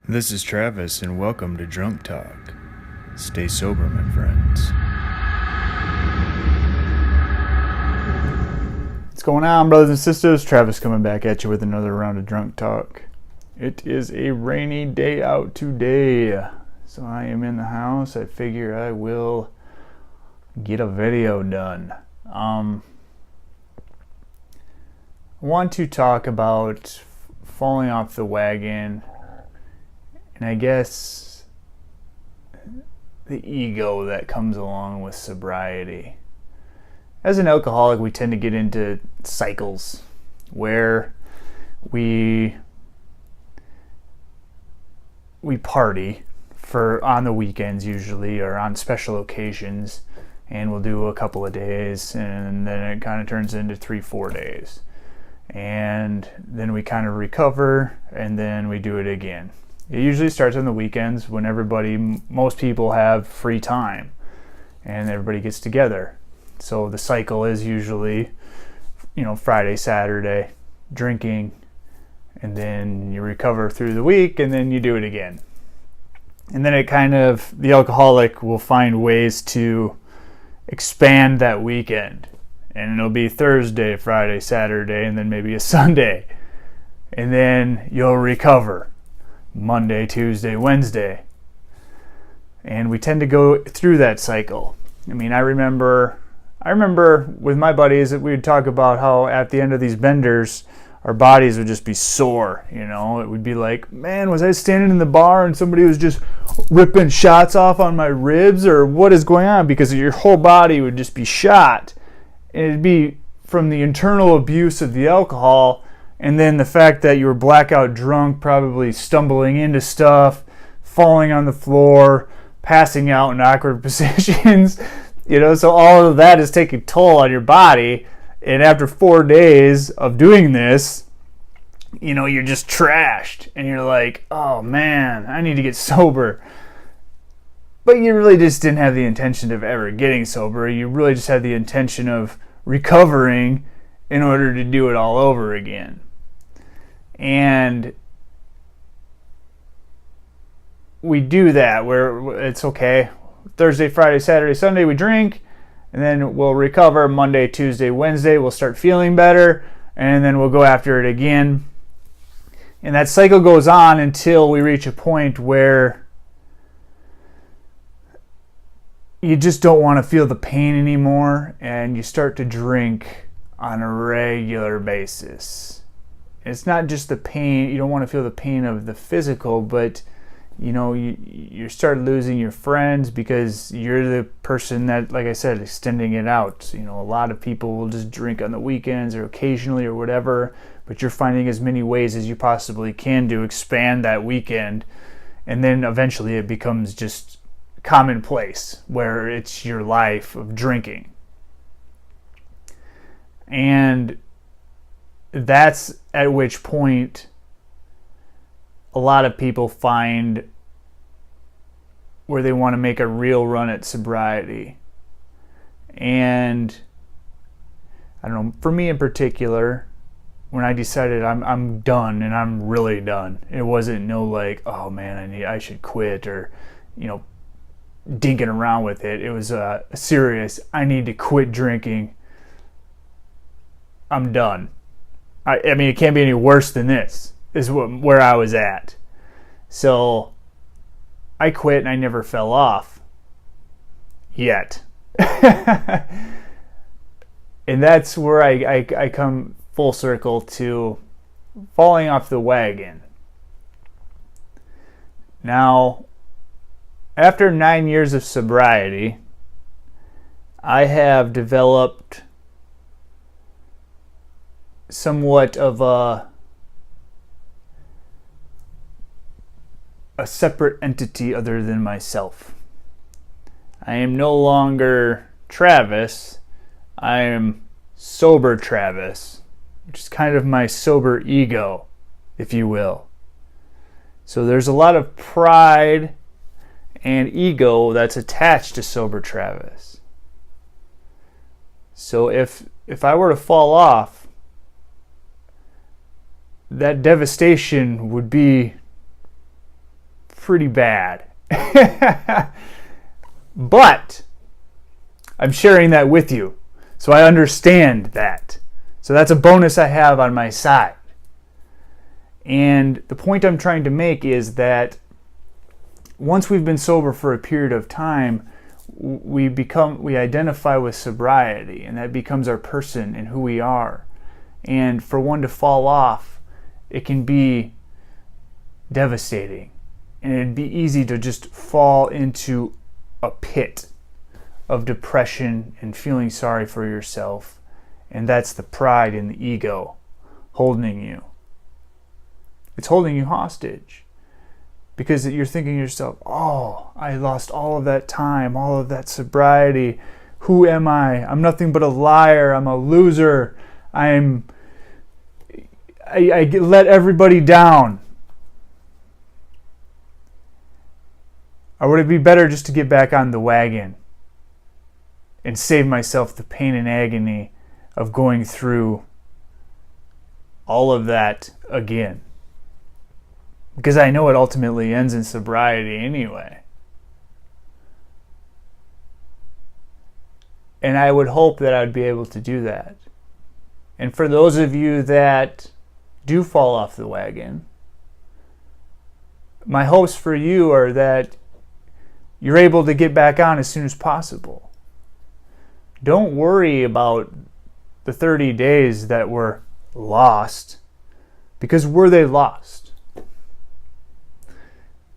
This is Travis, and welcome to Drunk Talk. Stay sober, my friends. What's going on, brothers and sisters? Travis coming back at you with another round of Drunk Talk. It is a rainy day out today, so I am in the house. I figure I will get a video done. I want to talk about falling off the wagon, and I guess the ego that comes along with sobriety. As an alcoholic, we tend to get into cycles where we party on the weekends usually, or on special occasions, and we'll do a couple of days, and then it kind of turns into 3-4 days, and then we kind of recover, and then we do it again. It usually starts on the weekends when most people have free time and everybody gets together. So the cycle is usually, Friday, Saturday, drinking, and then you recover through the week, and then you do it again. And then the alcoholic will find ways to expand that weekend. And it'll be Thursday, Friday, Saturday, and then maybe a Sunday. And then you'll recover Monday, Tuesday, Wednesday. And we tend to go through that cycle. I mean, I remember with my buddies that we would talk about how at the end of these benders, our bodies would just be sore. It would be like, man, was I standing in the bar and somebody was just ripping shots off on my ribs, or what is going on? Because your whole body would just be shot. And it'd be from the internal abuse of the alcohol, and then the fact that you were blackout drunk, probably stumbling into stuff, falling on the floor, passing out in awkward positions. So all of that is taking a toll on your body. And after 4 days of doing this, you're just trashed. And you're like, oh man, I need to get sober. But you really just didn't have the intention of ever getting sober. You really just had the intention of recovering in order to do it all over again. And we do that where it's okay. Thursday, Friday, Saturday, Sunday we drink, and then we'll recover Monday, Tuesday, Wednesday. We'll start feeling better, and then we'll go after it again. And that cycle goes on until we reach a point where you just don't want to feel the pain anymore, and you start to drink on a regular basis. It's not just the pain. You don't want to feel the pain of the physical, but you start losing your friends because you're the person that, like I said, extending it out. A lot of people will just drink on the weekends or occasionally or whatever, but you're finding as many ways as you possibly can to expand that weekend, and then eventually it becomes just commonplace where it's your life of drinking. And that's at which point a lot of people find where they want to make a real run at sobriety. And I don't know, for me in particular, when I decided I'm done, and I'm really done, it wasn't oh man, I should quit, or dinking around with it. It was a serious, I need to quit drinking. I'm done. I mean, it can't be any worse than this, is where I was at. So I quit, and I never fell off. Yet. And that's where I come full circle to falling off the wagon. Now, after 9 years of sobriety, I have developed somewhat of a separate entity other than myself. I am no longer Travis. I am sober Travis, which is kind of my sober ego, if you will. So there's a lot of pride and ego that's attached to sober Travis. So if I were to fall off, that devastation would be pretty bad. But I'm sharing that with you, so I understand that. So that's a bonus I have on my side. And the point I'm trying to make is that once we've been sober for a period of time, we identify with sobriety, and that becomes our person and who we are. And for one to fall off, it can be devastating, and it'd be easy to just fall into a pit of depression and feeling sorry for yourself, and that's the pride and the ego holding you. It's holding you hostage because you're thinking to yourself, oh, I lost all of that time, all of that sobriety. Who am I? I'm nothing but a liar. I'm a loser. I let everybody down. Or would it be better just to get back on the wagon and save myself the pain and agony of going through all of that again? Because I know it ultimately ends in sobriety anyway. And I would hope that I'd be able to do that. And for those of you that do fall off the wagon, my hopes for you are that you're able to get back on as soon as possible. Don't worry about the 30 days that were lost, because were they lost?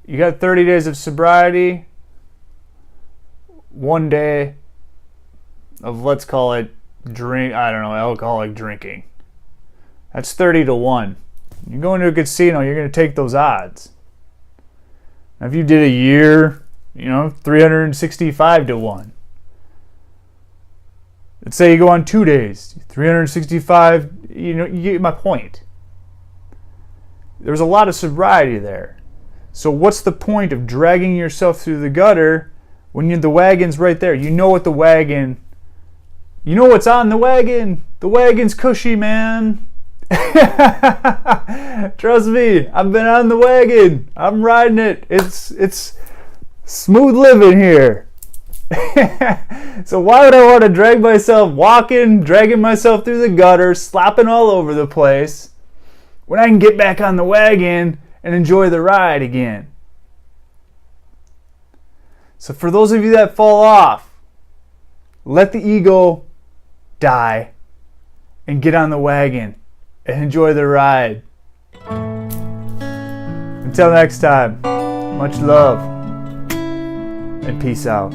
You got 30 days of sobriety, 1 day of, let's call it, alcoholic drinking. That's 30-1. You go into a casino, you're going to take those odds. Now, if you did a year, 365-1. Let's say you go on 2 days, 365, you get my point. There's a lot of sobriety there. So what's the point of dragging yourself through the gutter when the wagon's right there? You know what's on the wagon. The wagon's cushy, man. Trust me, I've been on the wagon. I'm riding it. It's smooth living here. So why would I want to drag myself dragging myself through the gutter, slopping all over the place, when I can get back on the wagon and enjoy the ride again? So for those of you that fall off, let the ego die and get on the wagon and enjoy the ride. Until next time, much love and peace out.